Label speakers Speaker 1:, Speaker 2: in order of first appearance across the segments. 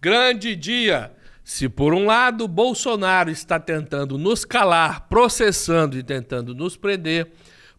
Speaker 1: Grande dia! Se por um lado Bolsonaro está tentando nos calar, processando e tentando nos prender,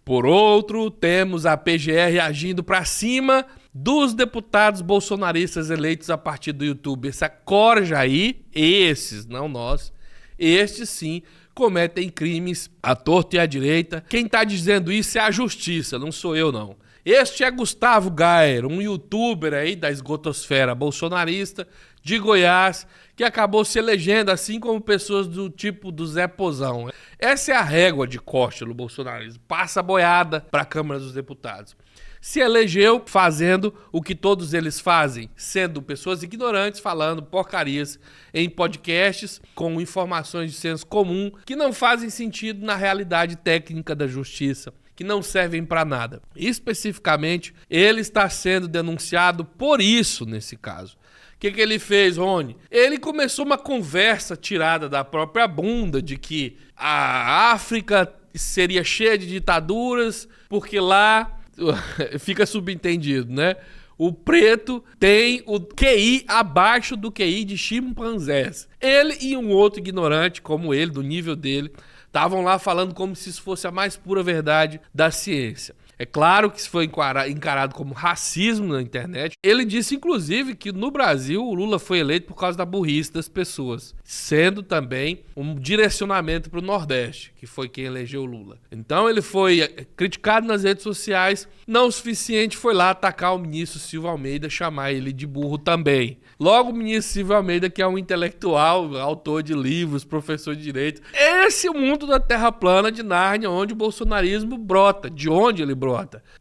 Speaker 1: por outro temos a PGR agindo para cima dos deputados bolsonaristas eleitos a partir do YouTube. Essa corja aí, esses, não nós, estes sim, cometem crimes à torta e à direita. Quem está dizendo isso é a justiça, não sou eu não. Este é Gustavo Gayer, um youtuber aí da esgotosfera bolsonarista de Goiás, que acabou se elegendo, assim como pessoas do tipo do Zé Pozão. Essa é a régua de corte do bolsonarismo. Passa a boiada para a Câmara dos Deputados. Se elegeu fazendo o que todos eles fazem, sendo pessoas ignorantes, falando porcarias em podcasts com informações de senso comum que não fazem sentido na realidade técnica da justiça, que não servem para nada. Especificamente, ele está sendo denunciado por isso nesse caso. O que ele fez, Rony? Ele começou uma conversa tirada da própria bunda de que a África seria cheia de ditaduras, porque lá fica subentendido, né? O preto tem o QI abaixo do QI de chimpanzés. Ele e um outro ignorante como ele, do nível dele, estavam lá falando como se isso fosse a mais pura verdade da ciência. É claro que isso foi encarado como racismo na internet. Ele disse, inclusive, que no Brasil o Lula foi eleito por causa da burrice das pessoas, sendo também um direcionamento para o Nordeste, que foi quem elegeu o Lula. Então ele foi criticado nas redes sociais, não o suficiente, foi lá atacar o ministro Silvio Almeida, chamar ele de burro também. Logo, o ministro Silvio Almeida, que é um intelectual, autor de livros, professor de direito. Esse é o mundo da terra plana de Nárnia, onde o bolsonarismo brota, de onde ele brota.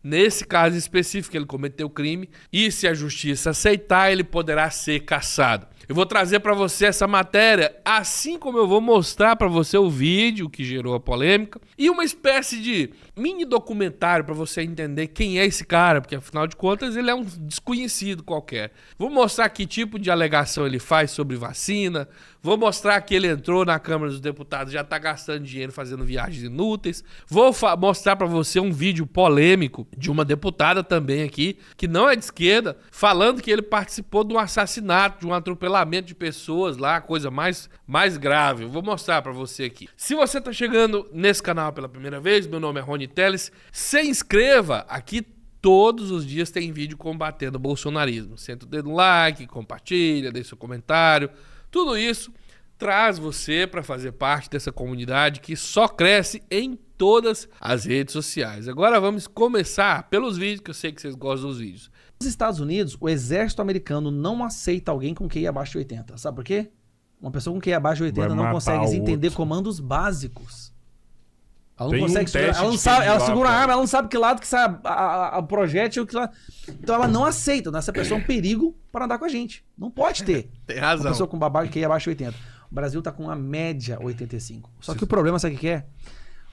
Speaker 1: Nesse caso específico, ele cometeu crime e, se a justiça aceitar, ele poderá ser cassado. Eu vou trazer para você essa matéria, assim como eu vou mostrar para você o vídeo que gerou a polêmica e uma espécie de mini documentário para você entender quem é esse cara, porque afinal de contas ele é um desconhecido qualquer. Vou mostrar que tipo de alegação ele faz sobre vacina, vou mostrar que ele entrou na Câmara dos Deputados, já tá gastando dinheiro fazendo viagens inúteis, vou mostrar para você um vídeo polêmico de uma deputada também aqui, que não é de esquerda, falando que ele participou de um assassinato, de um atropelamento de pessoas lá, coisa mais grave. Eu vou mostrar pra você aqui. Se você tá chegando nesse canal pela primeira vez, meu nome é Rony Teles, se inscreva aqui. Todos os dias tem vídeo combatendo o bolsonarismo. Senta o dedo no like, compartilha, deixa seu comentário. Tudo isso traz você para fazer parte dessa comunidade que só cresce em todas as redes sociais. Agora vamos começar pelos vídeos, que eu sei que vocês gostam dos vídeos.
Speaker 2: Nos Estados Unidos, o exército americano não aceita alguém com QI abaixo de 80. Sabe por quê? Uma pessoa com QI abaixo de 80 não consegue entender comandos básicos. Ela não consegue segurar, ela segura a arma, ela não sabe que lado que sai a projétil, que lá. Então ela não aceita. Essa pessoa é um perigo para andar com a gente. Não pode ter.
Speaker 1: Tem razão.
Speaker 2: Uma pessoa com QI abaixo de 80. O Brasil tá com a média 85. Só que o problema, sabe o que é?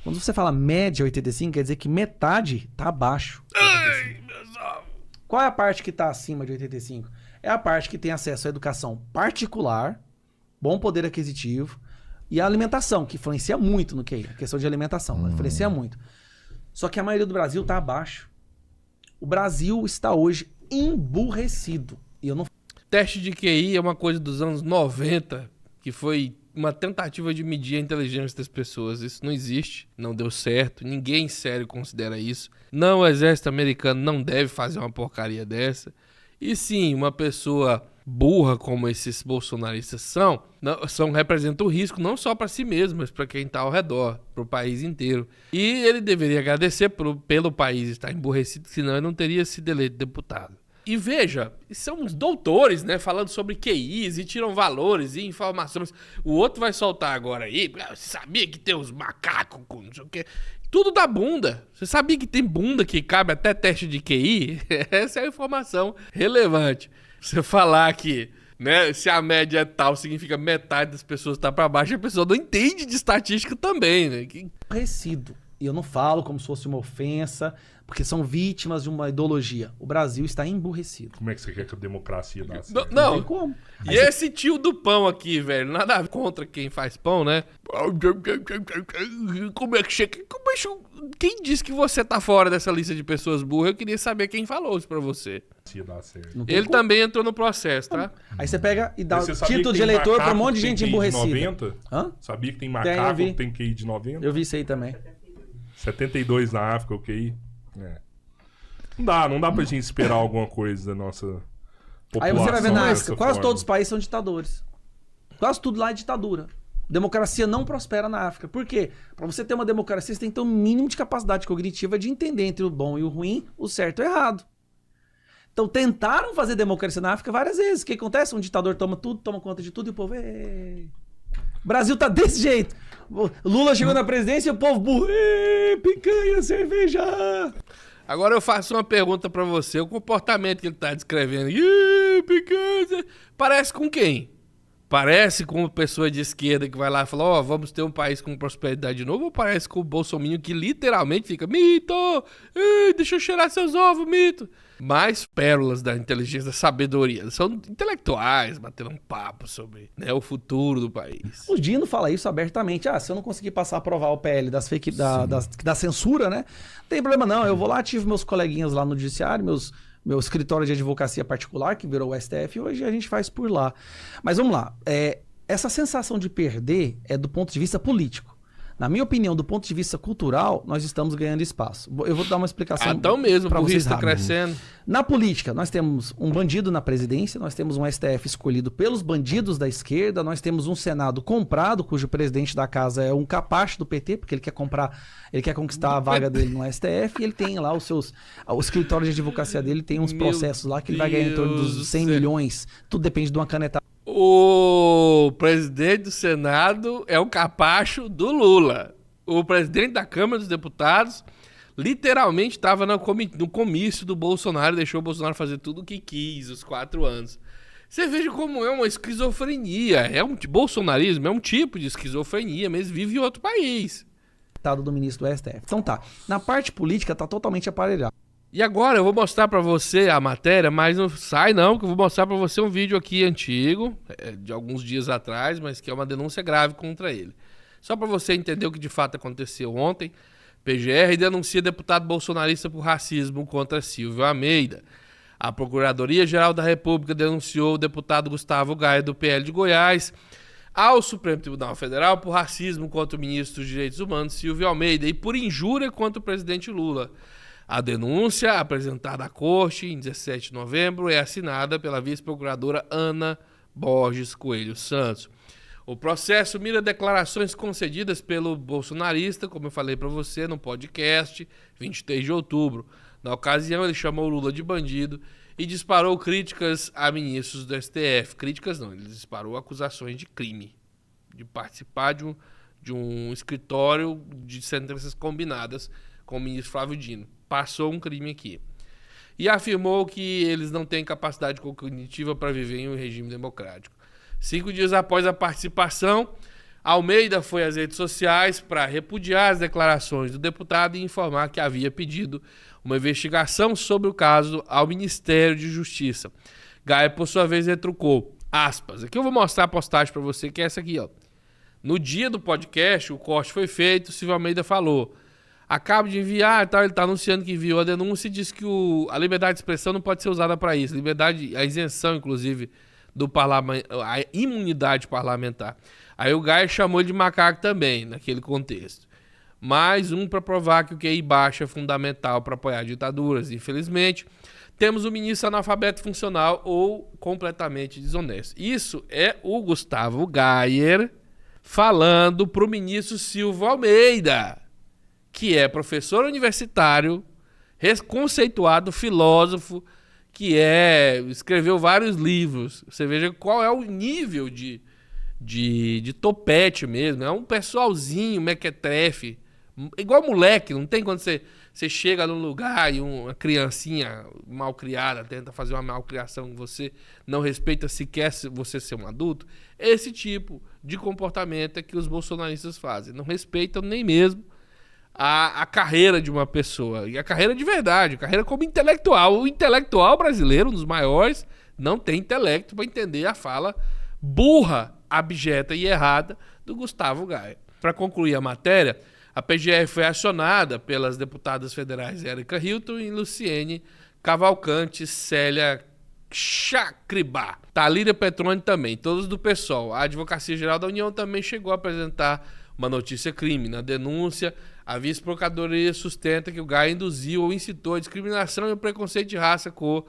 Speaker 2: Quando você fala média 85, quer dizer que metade tá abaixo.
Speaker 1: Ai, meus ovos.
Speaker 2: Qual é a parte que está acima de 85? É a parte que tem acesso à educação particular, bom poder aquisitivo e a alimentação, que influencia muito no QI. A questão de alimentação, influencia muito. Só que a maioria do Brasil está abaixo. O Brasil está hoje emburrecido. E eu não...
Speaker 1: Teste de QI é uma coisa dos anos 90, que foi uma tentativa de medir a inteligência das pessoas. Isso não existe, não deu certo, ninguém sério considera isso. Não, o exército americano não deve fazer uma porcaria dessa. E sim, uma pessoa burra como esses bolsonaristas representam risco não só para si mesmo, mas para quem está ao redor, para o país inteiro. E ele deveria agradecer pelo país estar emburrecido, senão ele não teria sido eleito deputado. E veja, são uns doutores, né, falando sobre QIs e tiram valores e informações. O outro vai soltar agora aí, você sabia que tem uns macacos com não sei o quê? Tudo da bunda. Você sabia que tem bunda que cabe até teste de QI? Essa é a informação relevante. Você falar que, né, se a média é tal, significa metade das pessoas tá para baixo, a pessoa não entende de estatística também, né?
Speaker 2: Emburrecido. E eu não falo como se fosse uma ofensa, porque são vítimas de uma ideologia. O Brasil está emburrecido.
Speaker 3: Como é que você quer que a democracia dá certo?
Speaker 1: Não
Speaker 2: tem como.
Speaker 1: E esse tio do pão aqui, velho, nada contra quem faz pão, né? Como é que chega? Quem disse que você tá fora dessa lista de pessoas burras? Eu queria saber quem falou isso pra você.
Speaker 3: Dá certo.
Speaker 1: Ele também entrou no processo, tá?
Speaker 2: Aí você pega e dá o título de eleitor pra um monte de gente emburrecida.
Speaker 3: 90?
Speaker 2: Hã?
Speaker 3: Sabia que tem macaco que tem QI de 90?
Speaker 2: Eu vi isso aí também.
Speaker 3: 72 na África, o QI. Não dá pra gente esperar alguma coisa da nossa população.
Speaker 2: Aí você vai ver na África, quase todos os países são ditadores. Quase tudo lá é ditadura. Democracia não prospera na África. Por quê? Pra você ter uma democracia, você tem que ter um mínimo de capacidade cognitiva de entender entre o bom e o ruim, o certo e o errado. Então tentaram fazer democracia na África várias vezes. O que acontece? Um ditador toma tudo, toma conta de tudo e o povo... O Brasil tá desse jeito. Lula chegou na presidência e o povo burro. Picanha, cerveja.
Speaker 1: Agora eu faço uma pergunta pra você. O comportamento que ele tá descrevendo. Picanha. Parece com quem? Parece com uma pessoa de esquerda que vai lá e fala, vamos ter um país com prosperidade de novo? Ou parece com o Bolsonaro que literalmente fica, mito, deixa eu cheirar seus ovos, mito. Mais pérolas da inteligência, da sabedoria. São intelectuais, batendo um papo sobre o futuro do país.
Speaker 2: O Dino fala isso abertamente. Se eu não conseguir aprovar o PL da censura, né? Não tem problema não. Eu vou lá, tive meus coleguinhas lá no judiciário, meu escritório de advocacia particular, que virou o STF, e hoje a gente faz por lá. Mas vamos lá. Essa sensação de perder é do ponto de vista político. Na minha opinião, do ponto de vista cultural, nós estamos ganhando espaço. Eu vou dar uma explicação.
Speaker 1: Então mesmo,
Speaker 2: para vocês
Speaker 1: está crescendo.
Speaker 2: Na política, nós temos um bandido na presidência, nós temos um STF escolhido pelos bandidos da esquerda, nós temos um Senado comprado, cujo presidente da casa é um capacho do PT, porque ele quer conquistar a vaga dele no STF, e ele tem lá o escritório de advocacia dele tem uns processos lá que ele vai ganhar em torno dos 100 milhões. Tudo depende de uma canetada.
Speaker 1: O presidente do Senado é o capacho do Lula. O presidente da Câmara dos Deputados literalmente estava no comício do Bolsonaro, deixou o Bolsonaro fazer tudo o que quis, os 4 anos. Você veja como é uma esquizofrenia. Bolsonarismo é um tipo de esquizofrenia, mas vive em outro país.
Speaker 2: Do ministro do STF. Então tá, na parte política tá totalmente aparelhado.
Speaker 1: E agora eu vou mostrar pra você a matéria, mas não sai não, que eu vou mostrar pra você um vídeo aqui antigo, de alguns dias atrás, mas que é uma denúncia grave contra ele. Só pra você entender o que de fato aconteceu ontem, PGR denuncia deputado bolsonarista por racismo contra Silvio Almeida. A Procuradoria-Geral da República denunciou o deputado Gustavo Gaia, do PL de Goiás, ao Supremo Tribunal Federal por racismo contra o ministro dos Direitos Humanos, Silvio Almeida, e por injúria contra o presidente Lula. A denúncia, apresentada à Corte em 17 de novembro, é assinada pela vice-procuradora Ana Borges Coelho Santos. O processo mira declarações concedidas pelo bolsonarista, como eu falei para você no podcast, 23 de outubro. Na ocasião, ele chamou Lula de bandido e disparou críticas a ministros do STF. Críticas não, ele disparou acusações de crime, de participar de um escritório de sentenças combinadas com o ministro Flávio Dino. Passou um crime aqui. E afirmou que eles não têm capacidade cognitiva para viver em um regime democrático. 5 dias após a participação, Almeida foi às redes sociais para repudiar as declarações do deputado e informar que havia pedido uma investigação sobre o caso ao Ministério de Justiça. Gaia, por sua vez, retrucou, aspas, aqui eu vou mostrar a postagem para você, que é essa aqui, ó. No dia do podcast, o corte foi feito, o Silvio Almeida falou... Acabo de enviar, ele está anunciando que enviou a denúncia e diz que a liberdade de expressão não pode ser usada para isso. A isenção, inclusive, do parlamento, a imunidade parlamentar. Aí o Gaia chamou ele de macaco também, naquele contexto. Mais um para provar que o QI baixo é fundamental para apoiar ditaduras. Infelizmente, temos um ministro analfabeto funcional ou completamente desonesto. Isso é o Gustavo Gaia falando para o ministro Silvio Almeida, que é professor universitário, conceituado filósofo, que escreveu vários livros. Você veja qual é o nível de topete mesmo. É um pessoalzinho, mequetrefe, igual moleque, não tem quando você chega num lugar e uma criancinha mal criada tenta fazer uma malcriação com você, não respeita sequer você ser um adulto. Esse tipo de comportamento é que os bolsonaristas fazem. Não respeitam nem mesmo a carreira de uma pessoa. E a carreira de verdade, a carreira como intelectual. O intelectual brasileiro, um dos maiores, não tem intelecto para entender a fala burra, abjeta e errada do Gustavo Gaia. Para concluir a matéria, a PGR foi acionada pelas deputadas federais Érica Hilton e Luciene Cavalcante, Célia Chacribá, Thalíria Petroni também, todos do PSOL. A Advocacia Geral da União também chegou a apresentar uma notícia-crime. Na denúncia, a vice-procuradoria sustenta que o Gaia induziu ou incitou a discriminação e o preconceito de raça, cor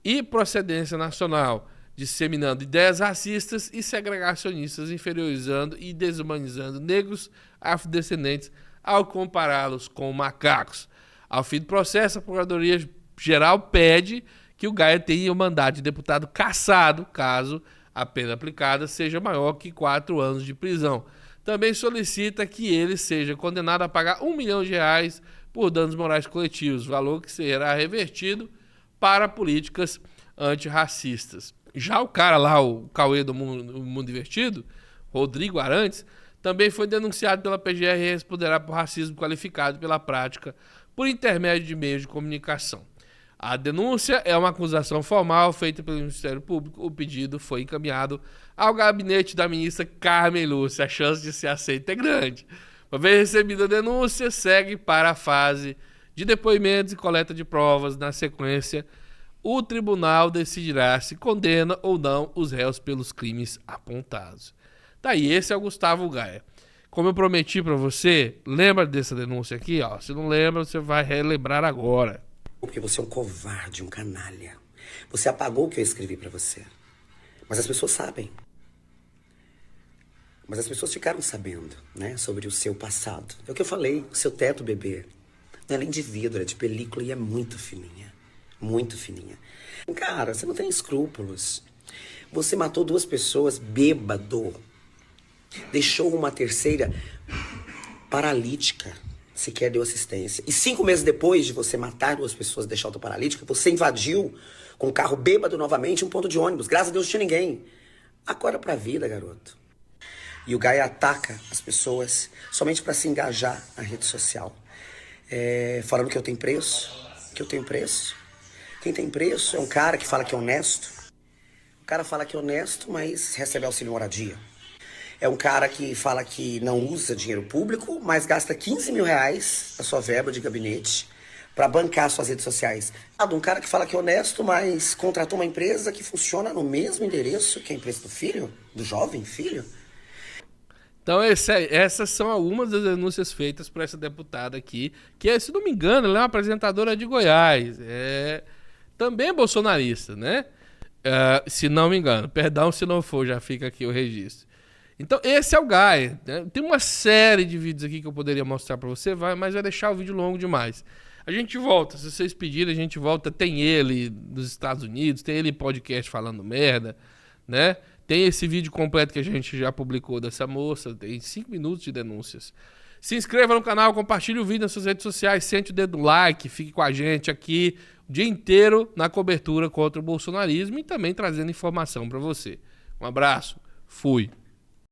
Speaker 1: e procedência nacional, disseminando ideias racistas e segregacionistas, inferiorizando e desumanizando negros afrodescendentes ao compará-los com macacos. Ao fim do processo, a Procuradoria-Geral pede que o Gaia tenha o mandato de deputado cassado, caso a pena aplicada seja maior que 4 anos de prisão. Também solicita que ele seja condenado a pagar R$1 milhão por danos morais coletivos, valor que será revertido para políticas antirracistas. Já o cara lá, o Cauê do Mundo Invertido, Rodrigo Arantes, também foi denunciado pela PGR e responderá por racismo qualificado pela prática por intermédio de meios de comunicação. A denúncia é uma acusação formal feita pelo Ministério Público. O pedido foi encaminhado ao gabinete da ministra Carmen Lúcia. A chance de ser aceita é grande. Uma vez recebida a denúncia, segue para a fase de depoimentos e coleta de provas. Na sequência, o tribunal decidirá se condena ou não os réus pelos crimes apontados. Tá aí, esse é o Gustavo Gaia. Como eu prometi para você, lembra dessa denúncia aqui? Ó. Se não lembra, você vai relembrar agora.
Speaker 4: Porque você é um covarde, um canalha. Você apagou o que eu escrevi pra você. Mas as pessoas sabem. Mas as pessoas ficaram sabendo, né? Sobre o seu passado. É o que eu falei, o seu teto, bebê. Não é nem de vidro, é de película e é muito fininha. Muito fininha. Cara, você não tem escrúpulos. Você matou 2 pessoas bêbado. Deixou uma terceira paralítica. Sequer deu assistência. E 5 meses depois de você matar 2 pessoas e deixar outra paralítica, você invadiu com um carro bêbado novamente um ponto de ônibus. Graças a Deus não tinha ninguém. Acorda pra vida, garoto. E o Gaia ataca as pessoas somente para se engajar na rede social. Falando que eu tenho preço. Que eu tenho preço. Quem tem preço é um cara que fala que é honesto. O cara fala que é honesto, mas recebe auxílio moradia. É um cara que fala que não usa dinheiro público, mas gasta R$15 mil da sua verba de gabinete para bancar suas redes sociais. De um cara que fala que é honesto, mas contratou uma empresa que funciona no mesmo endereço que a empresa do filho, do jovem filho.
Speaker 1: Então essas são algumas das denúncias feitas por essa deputada aqui, que, se não me engano, ela é uma apresentadora de Goiás. Também é bolsonarista, né? Se não me engano. Perdão se não for, já fica aqui o registro. Então, esse é o Gaia, né? Tem uma série de vídeos aqui que eu poderia mostrar pra você, mas vai deixar o vídeo longo demais. A gente volta, se vocês pedirem, a gente volta. Tem ele dos Estados Unidos, tem ele em podcast falando merda, né? Tem esse vídeo completo que a gente já publicou dessa moça, tem 5 minutos de denúncias. Se inscreva no canal, compartilhe o vídeo nas suas redes sociais, sente o dedo no like, fique com a gente aqui o dia inteiro na cobertura contra o bolsonarismo e também trazendo informação pra você. Um abraço, fui.